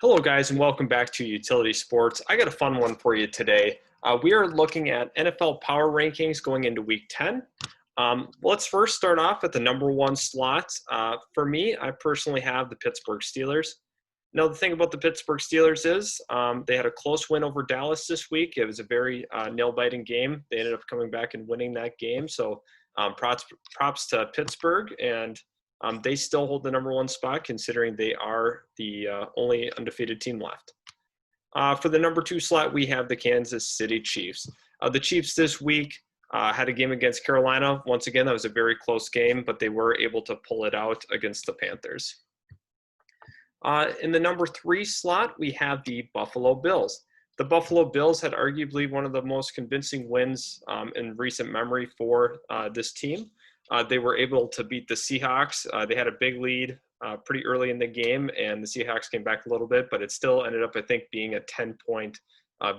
Hello, guys, and welcome back to Utility Sports. I got a fun one for you today. We are looking at NFL power rankings going into Week 10. Let's first start off at the number one slot. For me, I personally have the Pittsburgh Steelers. Now, the thing about the Pittsburgh Steelers is they had a close win over Dallas this week. It was a very nail-biting game. They ended up coming back and winning that game. So props to Pittsburgh, and they still hold the number one spot considering they are the only undefeated team left. For the number two slot, we have the Kansas City Chiefs. The Chiefs this week had a game against Carolina. Once again, that was a very close game, but they were able to pull it out against the Panthers. In the number three slot, we have the Buffalo Bills. The Buffalo Bills had arguably one of the most convincing wins in recent memory for this team. They were able to beat the Seahawks. They had a big lead pretty early in the game, and the Seahawks came back a little bit, but it still ended up, I think, being a 10-point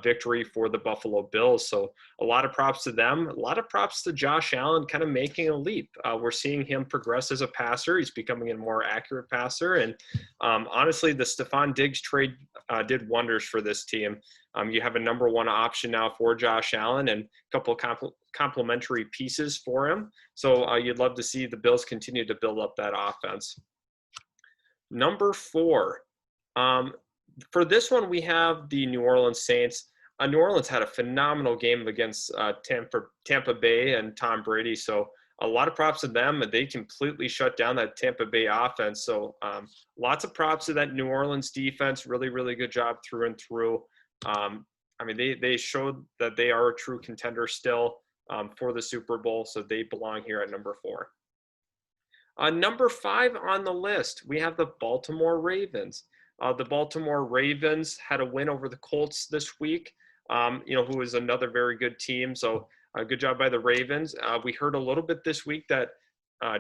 victory for the Buffalo Bills. So a lot of props to them. A lot of props to Josh Allen kind of making a leap. We're seeing him progress as a passer. He's becoming a more accurate passer. And honestly, the Stephon Diggs trade did wonders for this team. You have a number one option now for Josh Allen and a couple of complementary pieces for him. So you'd love to see the Bills continue to build up that offense. Number four. For this one, we have the New Orleans Saints. New Orleans had a phenomenal game against Tampa Bay and Tom Brady. So a lot of props to them. They completely shut down that Tampa Bay offense. So lots of props to that New Orleans defense. Really, really good job through and through. They showed that they are a true contender still for the Super Bowl. So they belong here at number four. Number five on the list, we have the Baltimore Ravens. The Baltimore Ravens had a win over the Colts this week, who is another very good team. So good job by the Ravens. We heard a little bit this week that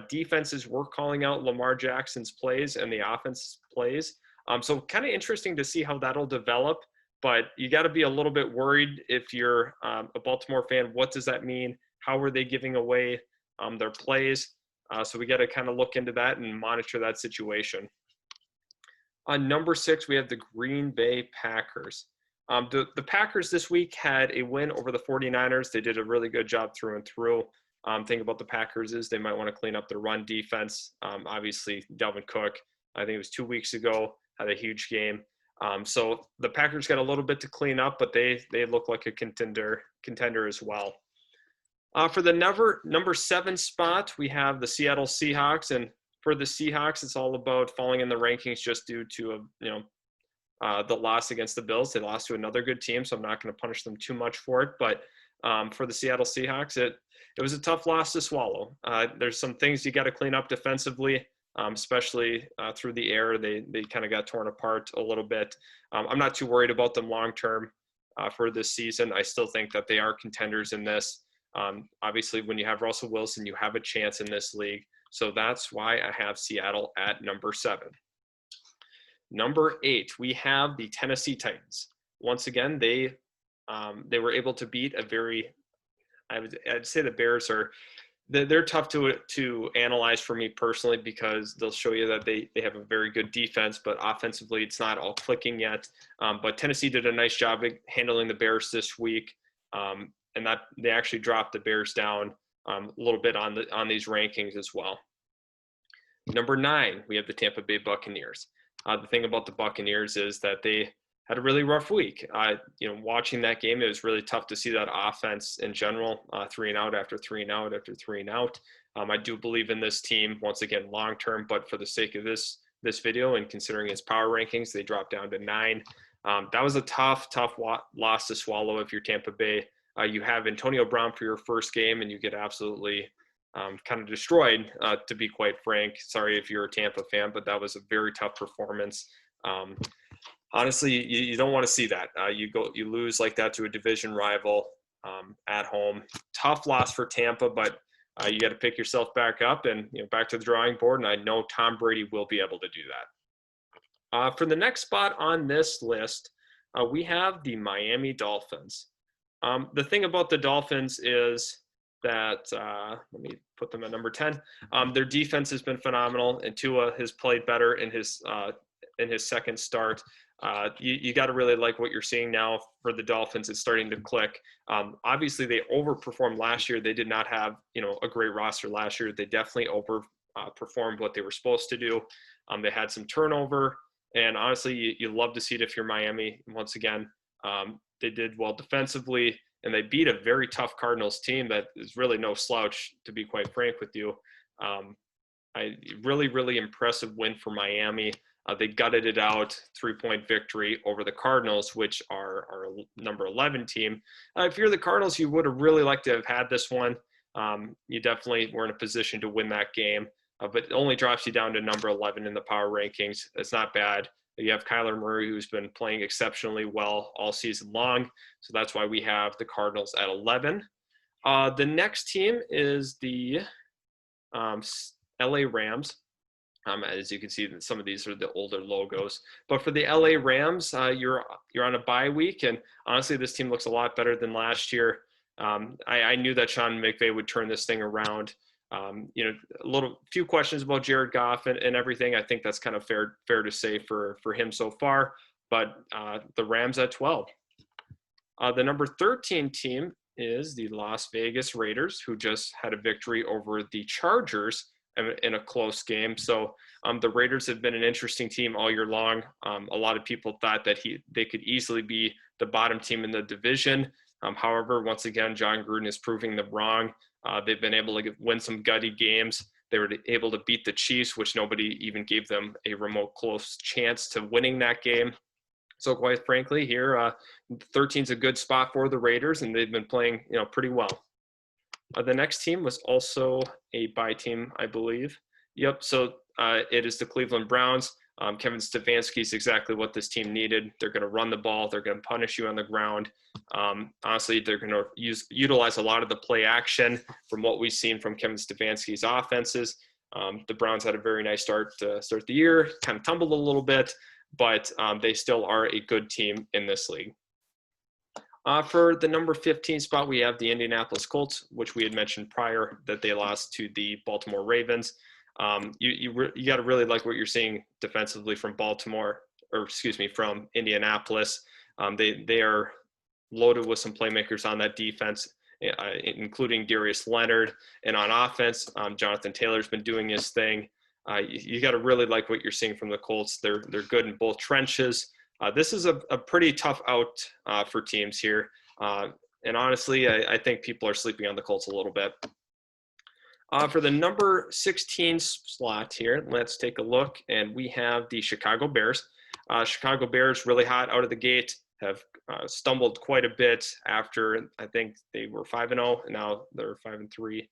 defenses were calling out Lamar Jackson's plays and the offense plays. So kind of interesting to see how that'll develop. But you got to be a little bit worried if you're a Baltimore fan. What does that mean? How are they giving away their plays? So we got to kind of look into that and monitor that situation. Number six, we have the Green Bay Packers. The Packers this week had a win over the 49ers. They did a really good job through and through. Thing about the Packers is they might want to clean up their run defense. Obviously, Dalvin Cook, I think it was 2 weeks ago, had a huge game. So the Packers got a little bit to clean up, but they look like a contender as well. For the number seven spot, we have the Seattle Seahawks. And for the Seahawks, it's all about falling in the rankings just due to the loss against the Bills. They lost to another good team, so I'm not going to punish them too much for it. But for the Seattle Seahawks, it was a tough loss to swallow. There's some things you got to clean up defensively, especially through the air. They kind of got torn apart a little bit. I'm not too worried about them long term for this season. I still think that they are contenders in this. Obviously, when you have Russell Wilson, you have a chance in this league. So that's why I have Seattle at number seven. Number eight, we have the Tennessee Titans. Once again, they were able to beat a very, I'd say the Bears they're tough to analyze for me personally because they'll show you that they have a very good defense, but offensively it's not all clicking yet. But Tennessee did a nice job handling the Bears this week, and that they actually dropped the Bears down a little bit on these rankings as well. Number nine, we have the Tampa Bay Buccaneers. The thing about the Buccaneers is that they had a really rough week. Watching that game, it was really tough to see that offense in general, 3 and out after 3 and out after 3 and out. I do believe in this team once again long term, but for the sake of this video and considering its power rankings, they dropped down to 9. That was a tough loss to swallow if you're Tampa Bay. You have Antonio Brown for your first game, and you get absolutely kind of destroyed, to be quite frank. Sorry if you're a Tampa fan, but that was a very tough performance. Honestly, you don't want to see that. You lose like that to a division rival at home. Tough loss for Tampa, but you got to pick yourself back up and back to the drawing board. And I know Tom Brady will be able to do that. For the next spot on this list, we have the Miami Dolphins. The thing about the Dolphins is that let me put them at number 10. Their defense has been phenomenal, and Tua has played better in his in his second start. You got to really like what you're seeing now for the Dolphins. It's starting to click. Obviously, they overperformed last year. They did not have, a great roster last year. They definitely overperformed what they were supposed to do. They had some turnover, and honestly, you love to see it if you're Miami. Once again, they did well defensively, and they beat a very tough Cardinals team that is really no slouch, to be quite frank with you. Really, really impressive win for Miami. They gutted it out, 3-point victory over the Cardinals, which are our number 11 team. If you're the Cardinals, you would have really liked to have had this one. You definitely were in a position to win that game, but it only drops you down to number 11 in the power rankings. It's not bad. You have Kyler Murray, who's been playing exceptionally well all season long, so that's why we have the Cardinals at 11. The next team is the LA Rams. As you can see, some of these are the older logos. But for the LA Rams, you're on a bye week, and honestly, this team looks a lot better than last year. I knew that Sean McVay would turn this thing around. Few questions about Jared Goff and everything. I think that's kind of fair to say for him so far. But the Rams at 12. The number 13 team is the Las Vegas Raiders, who just had a victory over the Chargers in a close game. So the Raiders have been an interesting team all year long. A lot of people thought that they could easily be the bottom team in the division. However, once again, John Gruden is proving them wrong. They've been able to win some gutty games. They were able to beat the Chiefs, which nobody even gave them a remote close chance to winning that game. So quite frankly, here, 13 is a good spot for the Raiders, and they've been playing, pretty well. The next team was also a bye team, I believe. Yep, so it is the Cleveland Browns. Kevin Stefanski is exactly what this team needed. They're going to run the ball. They're going to punish you on the ground. Honestly, they're going to utilize a lot of the play action from what we've seen from Kevin Stefanski's offenses. The Browns had a very nice start to start the year, kind of tumbled a little bit, but they still are a good team in this league. For the number 15 spot, we have the Indianapolis Colts, which we had mentioned prior that they lost to the Baltimore Ravens. You got to really like what you're seeing defensively from from Indianapolis. They are loaded with some playmakers on that defense, including Darius Leonard. And on offense, Jonathan Taylor's been doing his thing. You got to really like what you're seeing from the Colts. They're good in both trenches. This is a pretty tough out for teams here. And honestly, I think people are sleeping on the Colts a little bit. For the number 16 slot here, let's take a look. And we have the Chicago Bears. Chicago Bears really hot out of the gate, have stumbled quite a bit after I think they were 5-0, and now they're 5-3.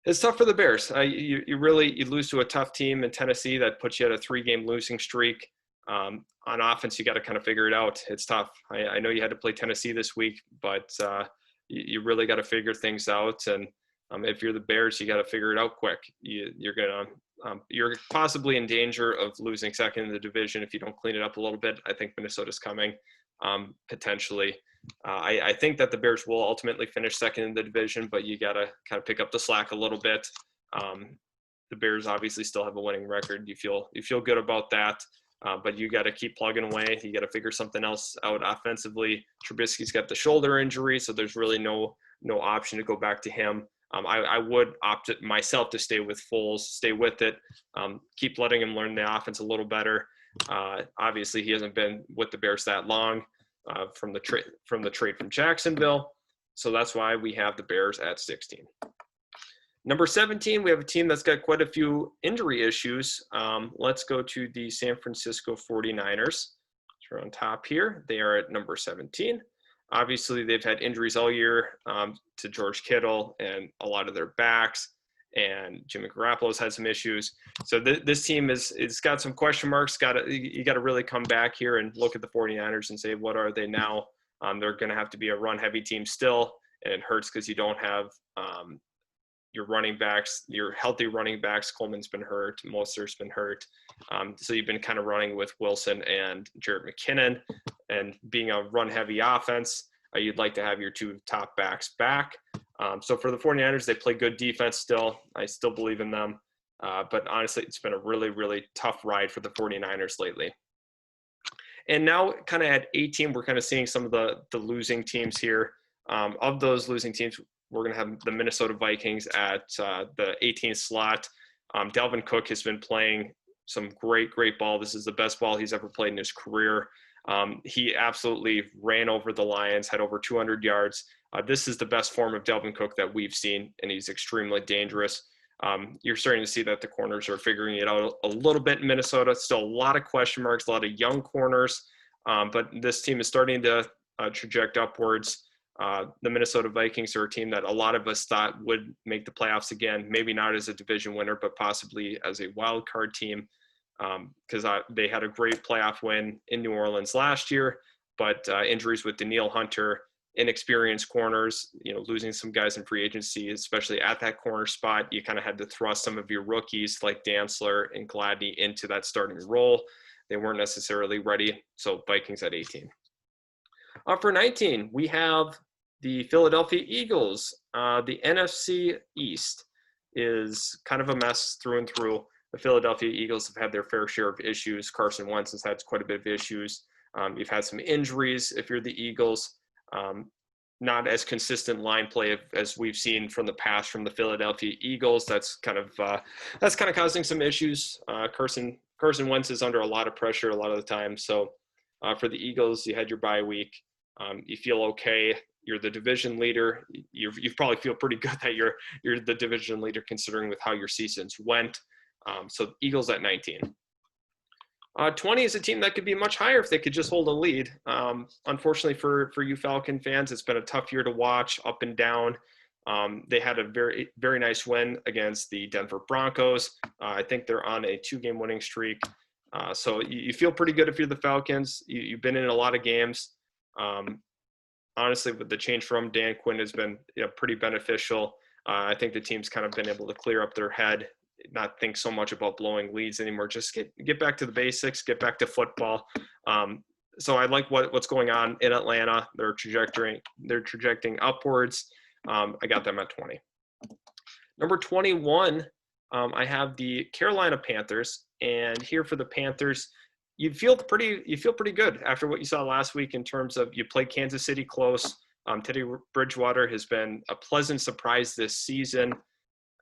It's tough for the Bears. You lose to a tough team in Tennessee that puts you at a 3-game losing streak. On offense, you got to kind of figure it out. It's tough. I know you had to play Tennessee this week, but you really got to figure things out. And if you're the Bears, you got to figure it out quick. You're possibly in danger of losing second in the division if you don't clean it up a little bit. I think Minnesota's coming potentially. I think that the Bears will ultimately finish second in the division, but you got to kind of pick up the slack a little bit. The Bears obviously still have a winning record. You feel good about that. But you got to keep plugging away. You got to figure something else out offensively. Trubisky's got the shoulder injury, so there's really no option to go back to him. I would opt it myself to stay with Foles, stay with it, keep letting him learn the offense a little better. Obviously, he hasn't been with the Bears that long from the trade from Jacksonville, so that's why we have the Bears at 16. Number 17, we have a team that's got quite a few injury issues. Let's go to the San Francisco 49ers. They're on top here. They are at number 17. Obviously, they've had injuries all year to George Kittle and a lot of their backs, and Jimmy Garoppolo's had some issues. So this team it's got some question marks. You got to really come back here and look at the 49ers and say, what are they now? They're going to have to be a run-heavy team still, and it hurts because you don't have your running backs, your healthy running backs. Coleman's been hurt. Mostert's been hurt. So you've been kind of running with Wilson and Jarrett McKinnon. And being a run-heavy offense, you'd like to have your two top backs back. So for the 49ers, they play good defense still. I still believe in them. But honestly, it's been a really, really tough ride for the 49ers lately. And now kind of at 18, we're kind of seeing some of the losing teams here. Of those losing teams, we're going to have the Minnesota Vikings at the 18th slot. Dalvin Cook has been playing some great, great ball. This is the best ball he's ever played in his career. He absolutely ran over the Lions, had over 200 yards. This is the best form of Dalvin Cook that we've seen, and he's extremely dangerous. You're starting to see that the corners are figuring it out a little bit in Minnesota. Still a lot of question marks, a lot of young corners, but this team is starting to traject upwards. The Minnesota Vikings are a team that a lot of us thought would make the playoffs again, maybe not as a division winner, but possibly as a wild card team, because they had a great playoff win in New Orleans last year, but injuries with Danielle Hunter, inexperienced corners, losing some guys in free agency, especially at that corner spot, you kind of had to thrust some of your rookies like Dantzler and Gladney into that starting role. They weren't necessarily ready. So Vikings at 18. For 19, we have the Philadelphia Eagles. The NFC East is kind of a mess through and through. The Philadelphia Eagles have had their fair share of issues. Carson Wentz has had quite a bit of issues. You've had some injuries if you're the Eagles. Not as consistent line play as we've seen from the past from the Philadelphia Eagles. That's kind of causing some issues. Carson Wentz is under a lot of pressure a lot of the time. So for the Eagles, you had your bye week. You feel okay. You're the division leader. You probably feel pretty good that you're the division leader considering with how your seasons went. So Eagles at 19. 20 is a team that could be much higher if they could just hold a lead. Unfortunately for you Falcon fans, it's been a tough year to watch, up and down. They had a very, very nice win against the Denver Broncos. I think they're on a 2-game winning streak. So you feel pretty good if you're the Falcons. You've been in a lot of games. Honestly, with the change from Dan Quinn has been pretty beneficial. I think the team's kind of been able to clear up their head, not think so much about blowing leads anymore. Just get back to the basics, get back to football. So I like what's going on in Atlanta. They're trajecting upwards. I got them at 20. Number 21, I have the Carolina Panthers, and here for the Panthers, you feel pretty good after what you saw last week in terms of you played Kansas City close. Teddy Bridgewater has been a pleasant surprise this season.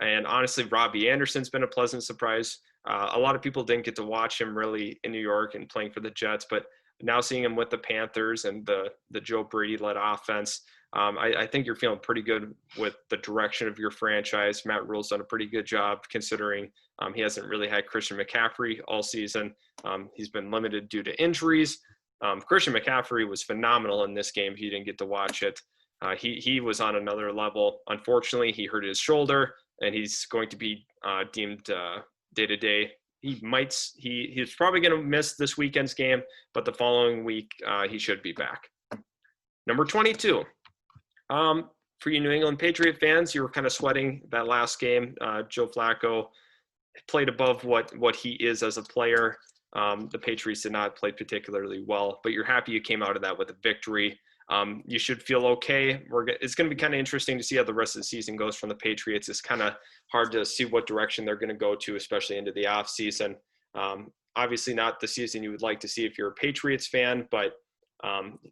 And honestly, Robbie Anderson's been a pleasant surprise. A lot of people didn't get to watch him really in New York and playing for the Jets, but now seeing him with the Panthers and the Joe Brady-led offense, I think you're feeling pretty good with the direction of your franchise. Matt Rule's done a pretty good job considering he hasn't really had Christian McCaffrey all season. He's been limited due to injuries. Christian McCaffrey was phenomenal in this game if you didn't get to watch it. He was on another level. Unfortunately, he hurt his shoulder, and he's going to be deemed day-to-day. He's probably going to miss this weekend's game, but the following week he should be back. Number 22. For you New England Patriot fans, you were kind of sweating that last game. Joe Flacco played above what he is as a player. The Patriots did not play particularly well, but you're happy you came out of that with a victory. You should feel okay. It's going to be kind of interesting to see how the rest of the season goes from the Patriots. It's kind of hard to see what direction they're going to go to, especially into the off season. Obviously not the season you would like to see if you're a Patriots fan, but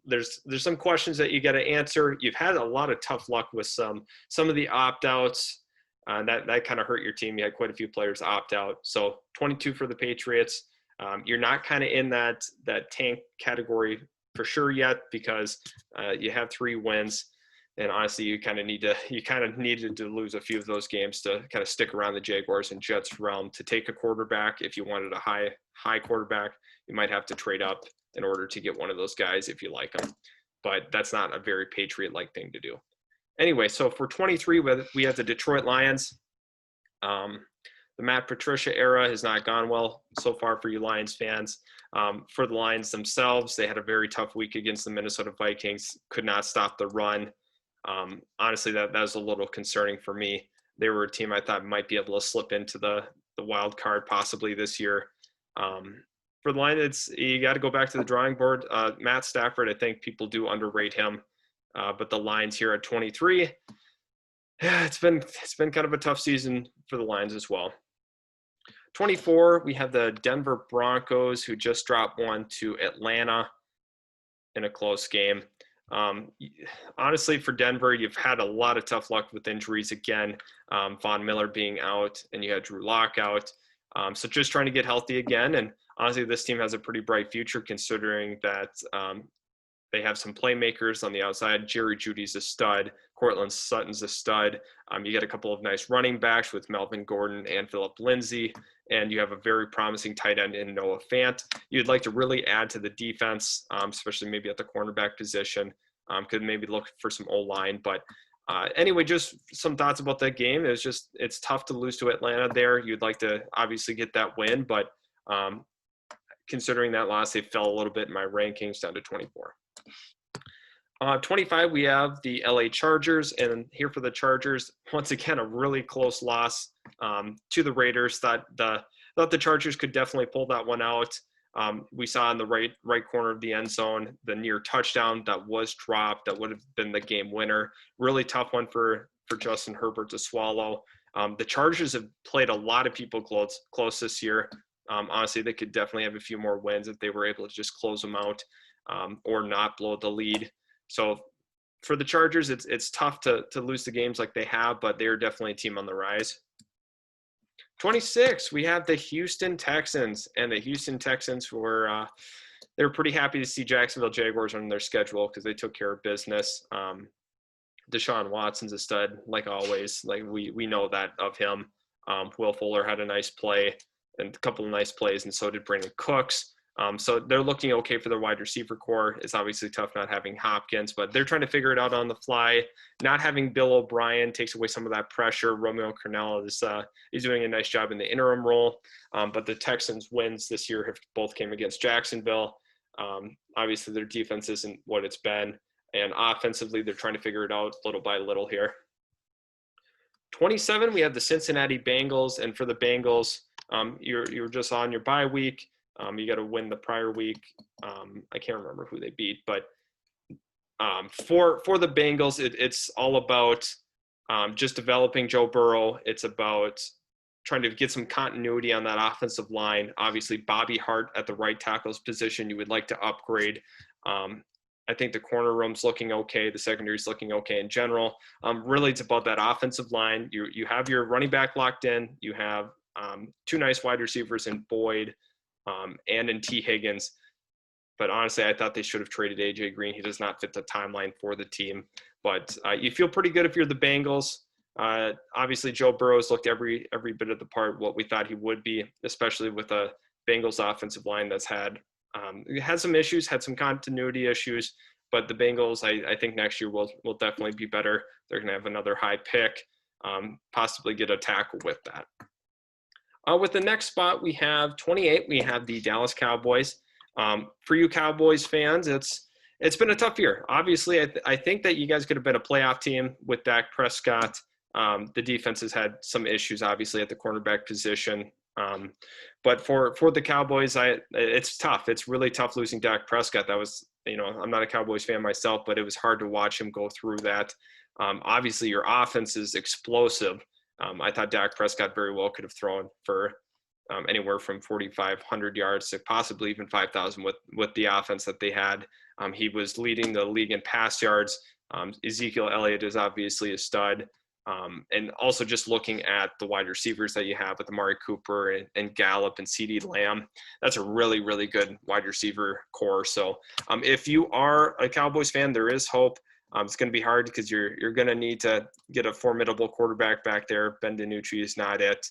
there's some questions that you got to answer. You've had a lot of tough luck with some of the opt-outs. That kind of hurt your team. You had quite a few players opt out. So 22 for the Patriots. You're not kind of in that tank category for sure yet because you have 3 wins, and honestly, you kind of needed to lose a few of those games to kind of stick around the Jaguars and Jets realm to take a quarterback. If you wanted a high quarterback, you might have to trade up in order to get one of those guys if you like them, but that's not a very Patriot-like thing to do. Anyway, so for 23, we have the Detroit Lions. The Matt Patricia era has not gone well so far for you Lions fans. For the Lions themselves, they had a very tough week against the Minnesota Vikings, could not stop the run. Honestly, that was a little concerning for me. They were a team I thought might be able to slip into the wild card possibly this year. For the Lions, you got to go back to the drawing board. Matt Stafford, I think people do underrate him, but the Lions here at 23, it's been kind of a tough season for the Lions as well. 24, we have the Denver Broncos, who just dropped one to Atlanta in a close game. Honestly, for Denver, you've had a lot of tough luck with injuries again. Von Miller being out, and you had Drew Lock out. So just trying to get healthy again. And honestly, this team has a pretty bright future considering that they have some playmakers on the outside. Jerry Jeudy's a stud. Cortland Sutton's a stud. You get a couple of nice running backs with Melvin Gordon and Phillip Lindsay, and you have a very promising tight end in Noah Fant. You'd like to really add to the defense, especially maybe at the cornerback position. Could maybe look for some O-line. But anyway, just some thoughts about that game. It's tough to lose to Atlanta there. You'd like to obviously get that win, but considering that loss, they fell a little bit in my rankings down to 24. 25, we have the LA Chargers, and here for the Chargers, once again, a really close loss to the Raiders. Thought the Chargers could definitely pull that one out. We saw in the right corner of the end zone the near touchdown that was dropped. That would have been the game winner. Really tough one for Justin Herbert to swallow. The Chargers have played a lot of people close this year. Honestly, they could definitely have a few more wins if they were able to just close them out or not blow the lead. So for the Chargers, it's tough to lose the games like they have, but they're definitely a team on the rise. 26, we have the Houston Texans, and the Houston Texans were they were pretty happy to see Jacksonville Jaguars on their schedule because they took care of business. Deshaun Watson's a stud, like always. Like we know that of him. Will Fuller had a nice play and a couple of nice plays, and so did Brandon Cooks. So they're looking okay for their wide receiver core. It's obviously tough not having Hopkins, but they're trying to figure it out on the fly. Not having Bill O'Brien takes away some of that pressure. Romeo Crennel is doing a nice job in the interim role. But the Texans' wins this year have both came against Jacksonville. Obviously, their defense isn't what it's been. And offensively, they're trying to figure it out little by little here. 27, we have the Cincinnati Bengals. And for the Bengals, you're just on your bye week. You got to win the prior week. I can't remember who they beat, but for the Bengals, it's all about just developing Joe Burrow. It's about trying to get some continuity on that offensive line. Obviously, Bobby Hart at the right tackle's position, you would like to upgrade. I think the corner room's looking okay. The secondary's looking okay in general. Really, it's about that offensive line. You have your running back locked in. You have two nice wide receivers in Boyd and in T. Higgins. But honestly, I thought they should have traded A.J. Green. He does not fit the timeline for the team. But you feel pretty good if you're the Bengals. Obviously, Joe Burrow's looked every bit of the part what we thought he would be, especially with a Bengals offensive line that's had some issues, had some continuity issues. But the Bengals, I think next year will definitely be better. They're going to have another high pick, possibly get a tackle with that. With the next spot, we have 28. We have the Dallas Cowboys. For you Cowboys fans, it's been a tough year. Obviously, I think that you guys could have been a playoff team with Dak Prescott. The defense has had some issues, obviously, at the cornerback position. But for the Cowboys, it's tough. It's really tough losing Dak Prescott. That was, I'm not a Cowboys fan myself, but it was hard to watch him go through that. Obviously, your offense is explosive. I thought Dak Prescott very well could have thrown for anywhere from 4,500 yards to possibly even 5,000 with the offense that they had. He was leading the league in pass yards. Ezekiel Elliott is obviously a stud. And also just looking at the wide receivers that you have with Amari Cooper and Gallup and CeeDee Lamb, that's a really, really good wide receiver core. So if you are a Cowboys fan, there is hope. It's going to be hard because you're going to need to get a formidable quarterback back there. Ben DiNucci is not it.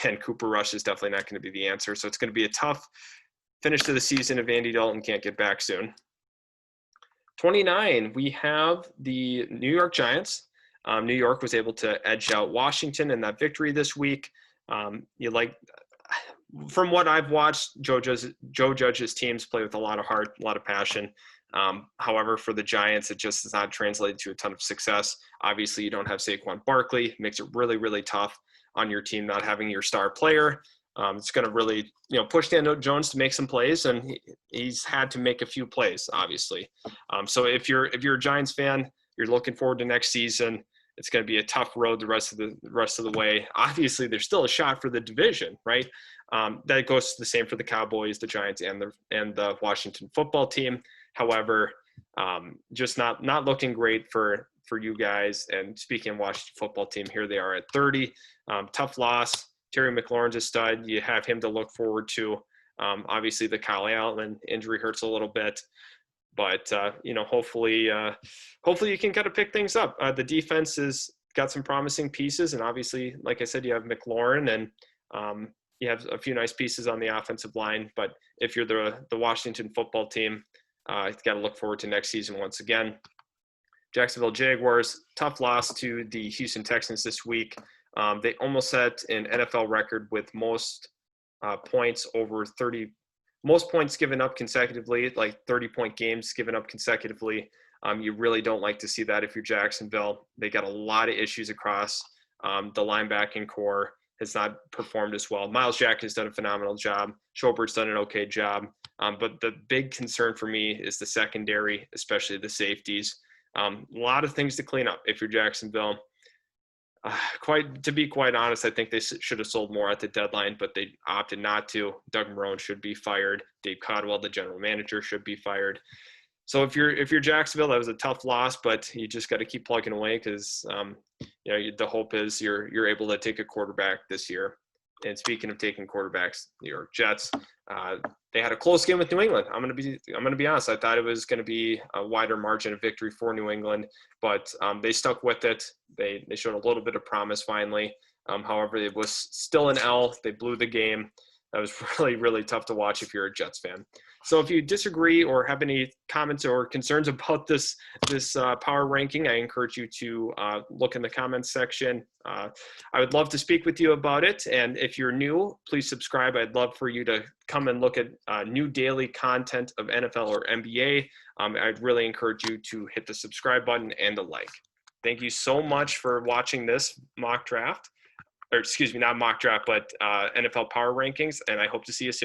And Cooper Rush is definitely not going to be the answer. So it's going to be a tough finish to the season if Andy Dalton can't get back soon. 29, we have the New York Giants. New York was able to edge out Washington in that victory this week. From what I've watched, Joe Judge's teams play with a lot of heart, a lot of passion. However, for the Giants, it just has not translated to a ton of success. Obviously, you don't have Saquon Barkley. Makes it really, really tough on your team not having your star player. It's going to really, push Daniel Jones to make some plays, and he's had to make a few plays, obviously. So if you're a Giants fan, you're looking forward to next season. it's going to be a tough road the rest of the way. Obviously, there's still a shot for the division, right? That goes the same for the Cowboys, the Giants, and the Washington football team. However, just not looking great for you guys. And speaking of Washington football team, here they are at 30. Tough loss. Terry McLaurin's a stud. You have him to look forward to. Obviously, the Kyle Allen injury hurts a little bit. But, hopefully you can kind of pick things up. The defense has got some promising pieces. And obviously, like I said, you have McLaurin and you have a few nice pieces on the offensive line. But if you're the Washington football team, you've got to look forward to next season once again. Jacksonville Jaguars, tough loss to the Houston Texans this week. They almost set an NFL record with most points over 30 most points given up consecutively, like 30-point games given up consecutively. You really don't like to see that if you're Jacksonville. They got a lot of issues across. The linebacking core has not performed as well. Myles Jack has done a phenomenal job. Schobert's done an okay job. But the big concern for me is the secondary, especially the safeties. A lot of things to clean up if you're Jacksonville. To be quite honest, I think they should have sold more at the deadline, but they opted not to. Doug Marrone should be fired. Dave Caldwell, the general manager, should be fired. So if you're Jacksonville, that was a tough loss, but you just got to keep plugging away because the hope is you're able to take a quarterback this year. And speaking of taking quarterbacks, New York Jets, they had a close game with New England. I'm gonna be honest. I thought it was going to be a wider margin of victory for New England, but they stuck with it. They showed a little bit of promise finally. However, it was still an L. They blew the game. That was really, really tough to watch if you're a Jets fan. So if you disagree or have any comments or concerns about this power ranking, I encourage you to look in the comments section. I would love to speak with you about it. And if you're new, please subscribe. I'd love for you to come and look at new daily content of NFL or NBA. I'd really encourage you to hit the subscribe button and the like. Thank you so much for watching this mock draft. Or excuse me, not mock draft, but NFL Power Rankings. And I hope to see you soon.